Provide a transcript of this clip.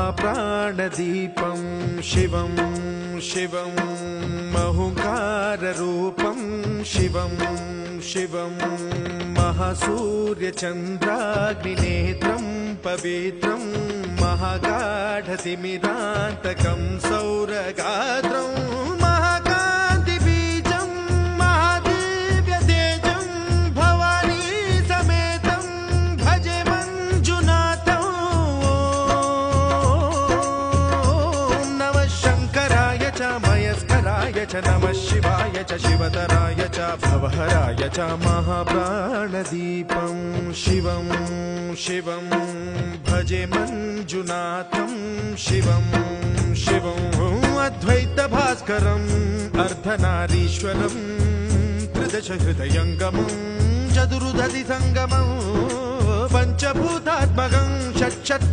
महाप्राणदीपं शिवं शिवं महुकाररूपं शिवं शिवं महासूर्यचन्द्राग्निनेत्रं पवित्रं महागाढतिमिरान्तकं सौरगात्रं महाकान्तिबीजं महादिव्यतेजं भवानी समेतं भजे मञ्जुनाथं। ॐ नमः शङ्कराय च मयस्कराय च नमः शिवाय च शिवतराय च भवहराय च महाप्राणदीपं शिवं शिवं भजे मञ्जुनाथं शिवं शिवं अद्वैतभास्करम् अर्धनारीश्वरं त्रिदशहृदयङ्गमं चतुर्दधिसङ्गमं पञ्चभूतात्मकं षट्शत्रु